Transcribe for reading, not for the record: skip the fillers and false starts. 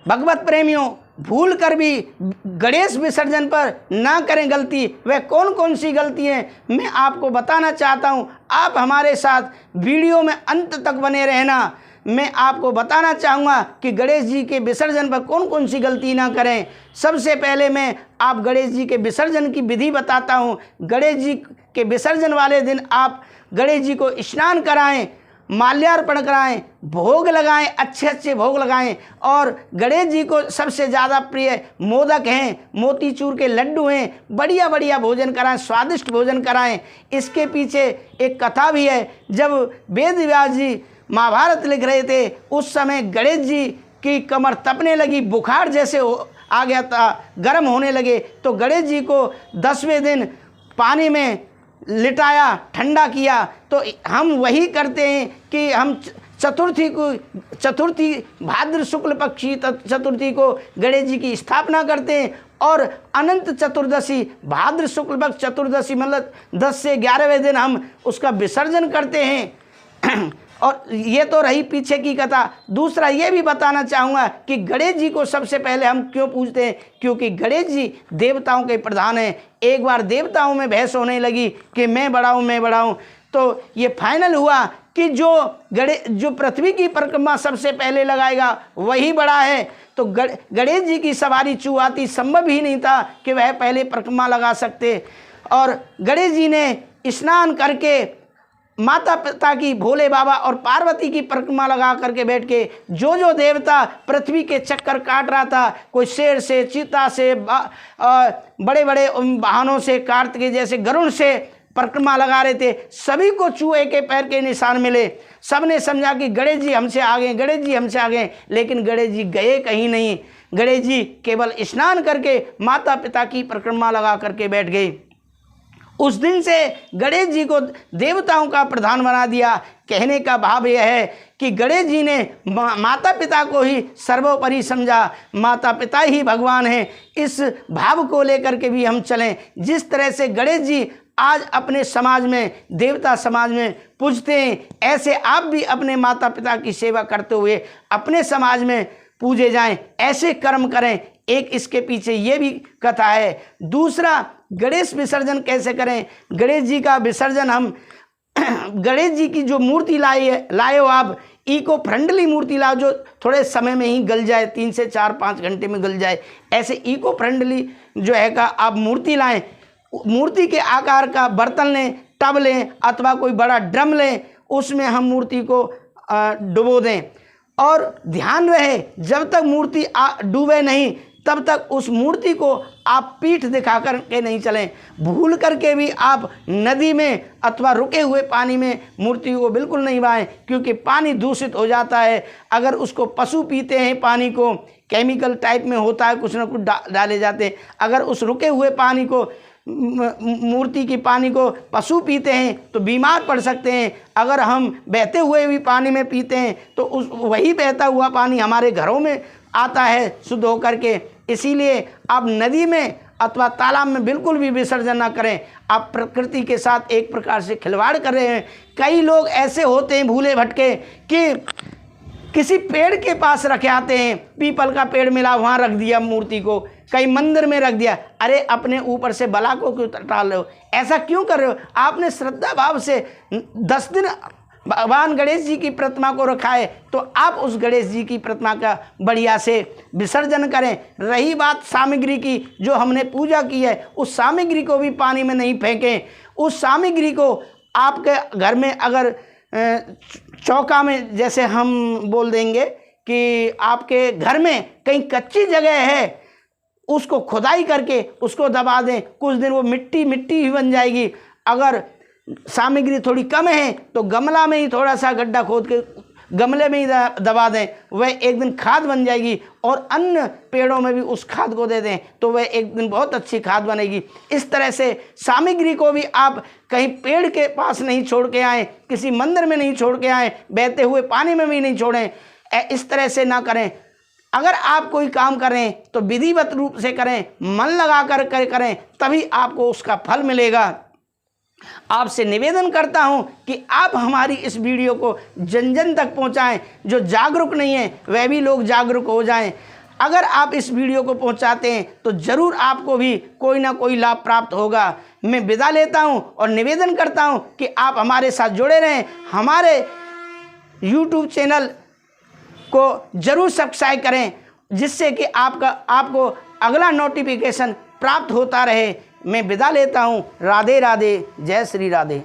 भगवत प्रेमियों, भूल कर भी गणेश विसर्जन पर ना करें गलती। वह कौन कौन सी गलती है मैं आपको बताना चाहता हूं। आप हमारे साथ वीडियो में अंत तक बने रहना। मैं आपको बताना चाहूँगा कि गणेश जी के विसर्जन पर कौन कौन सी गलती ना करें। सबसे पहले मैं आप गणेश जी के विसर्जन की विधि बताता हूँ। गणेश जी के विसर्जन वाले दिन आप गणेश जी को स्नान कराएं, माल्यार्पण कराएं, भोग लगाएं, अच्छे अच्छे भोग लगाएं। और गणेश जी को सबसे ज़्यादा प्रिय मोदक हैं, मोतीचूर के लड्डू हैं, बढ़िया बढ़िया भोजन कराएं, स्वादिष्ट भोजन कराएं। इसके पीछे एक कथा भी है। जब वेद व्यास जी महाभारत लिख रहे थे उस समय गणेश जी की कमर तपने लगी, बुखार जैसे आ गया था, गर्म होने लगे। तो गणेश जी को 10वें दिन पानी में लिटाया, ठंडा किया। तो हम वही करते हैं कि हम चतुर्थी भाद्र शुक्ल पक्ष की चतुर्थी को गणेश जी की स्थापना करते हैं। और अनंत चतुर्दशी, भाद्र शुक्ल पक्ष चतुर्दशी मतलब 10 से 11वें दिन हम उसका विसर्जन करते हैं। और ये तो रही पीछे की कथा। दूसरा ये भी बताना चाहूँगा कि गणेश जी को सबसे पहले हम क्यों पूजते हैं, क्योंकि गणेश जी देवताओं के प्रधान हैं। एक बार देवताओं में बहस होने लगी कि मैं बड़ा हूँ, तो ये फाइनल हुआ कि जो पृथ्वी की परिक्रमा सबसे पहले लगाएगा वही बड़ा है। तो गणेश जी की सवारी चुआती संभव ही नहीं था कि वह पहले परिक्रमा लगा सकते। और गणेश जी ने स्नान करके माता पिता की, भोले बाबा और पार्वती की परिक्रमा लगा करके बैठ के जो देवता पृथ्वी के चक्कर काट रहा था, कोई शेर से, चीता से, बड़े बड़े वाहनों से, कार्तिकेय जैसे गरुड़ से परिक्रमा लगा रहे थे, सभी को चूहे के पैर के निशान मिले। सबने समझा कि गणेश जी हमसे आगे, गणेश जी हमसे आगे। लेकिन गणेश जी गए कहीं नहीं। गणेश जी केवल स्नान करके माता पिता की परिक्रमा लगा करके बैठ गए। उस दिन से गणेश जी को देवताओं का प्रधान बना दिया। कहने का भाव यह है कि गणेश जी ने माता पिता को ही सर्वोपरि समझा, माता पिता ही भगवान हैं। इस भाव को लेकर के भी हम चलें। जिस तरह से गणेश जी आज अपने समाज में, देवता समाज में पूजते हैं, ऐसे आप भी अपने माता पिता की सेवा करते हुए अपने समाज में पूजे जाएं, ऐसे कर्म करें। एक इसके पीछे ये भी कथा है। दूसरा, गणेश विसर्जन कैसे करें। गणेश जी का विसर्जन हम गणेश जी की जो मूर्ति लाए हो आप, इको फ्रेंडली मूर्ति लाओ जो थोड़े समय में ही गल जाए, 3 से 4-5 घंटे में गल जाए। ऐसे इको फ्रेंडली जो है का आप मूर्ति लाएं। मूर्ति के आकार का बर्तन लें, टब लें अथवा कोई बड़ा ड्रम लें, उसमें हम मूर्ति को डुबो दें। और ध्यान रहे जब तक मूर्ति डूबे नहीं तब तक उस मूर्ति को आप पीठ दिखा कर के नहीं चलें। भूल करके भी आप नदी में अथवा रुके हुए पानी में मूर्ति को बिल्कुल नहीं बहाएं, क्योंकि पानी दूषित हो जाता है। अगर उसको पशु पीते हैं, पानी को केमिकल टाइप में होता है, कुछ ना कुछ डाले जाते हैं। अगर उस रुके हुए पानी को, मूर्ति की पानी को पशु पीते हैं तो बीमार पड़ सकते हैं। अगर हम बहते हुए भी पानी में पीते हैं तो वही बहता हुआ पानी हमारे घरों में आता है शुद्ध होकर के। इसीलिए आप नदी में अथवा तालाब में बिल्कुल भी विसर्जन ना करें। आप प्रकृति के साथ एक प्रकार से खिलवाड़ कर रहे हैं। कई लोग ऐसे होते हैं भूले भटके कि किसी पेड़ के पास रखे आते हैं, पीपल का पेड़ मिला वहाँ रख दिया मूर्ति को, कई मंदिर में रख दिया। अरे अपने ऊपर से बला को क्यों टाल रहे हो, ऐसा क्यों कर रहे हो। आपने श्रद्धा भाव से 10 दिन भगवान गणेश जी की प्रतिमा को रखा है तो आप उस गणेश जी की प्रतिमा का बढ़िया से विसर्जन करें। रही बात सामग्री की, जो हमने पूजा की है उस सामग्री को भी पानी में नहीं फेंकें। उस सामग्री को आपके घर में अगर चौका में, जैसे हम बोल देंगे कि आपके घर में कहीं कच्ची जगह है, उसको खुदाई करके उसको दबा दें। कुछ दिन वो मिट्टी ही बन जाएगी। अगर सामग्री थोड़ी कम है तो गमला में ही थोड़ा सा गड्ढा खोद के गमले में ही दबा दें, वह एक दिन खाद बन जाएगी। और अन्य पेड़ों में भी उस खाद को दे दें तो वह एक दिन बहुत अच्छी खाद बनेगी। इस तरह से सामग्री को भी आप कहीं पेड़ के पास नहीं छोड़ के आएँ, किसी मंदिर में नहीं छोड़ के आएँ, बहते हुए पानी में भी नहीं छोड़ें। इस तरह से ना करें। अगर आप कोई काम करें तो विधिवत रूप से करें, मन लगा कर करें, तभी आपको उसका फल मिलेगा। आपसे निवेदन करता हूं कि आप हमारी इस वीडियो को जन जन तक पहुंचाएं। जो जागरूक नहीं है वह भी लोग जागरूक हो जाएं। अगर आप इस वीडियो को पहुंचाते हैं तो ज़रूर आपको भी कोई ना कोई लाभ प्राप्त होगा। मैं विदा लेता हूं और निवेदन करता हूं कि आप हमारे साथ जुड़े रहें, हमारे YouTube चैनल को ज़रूर सब्सक्राइब करें, जिससे कि आपको अगला नोटिफिकेशन प्राप्त होता रहे। मैं विदा लेता हूं। राधे राधे, जय श्री राधे।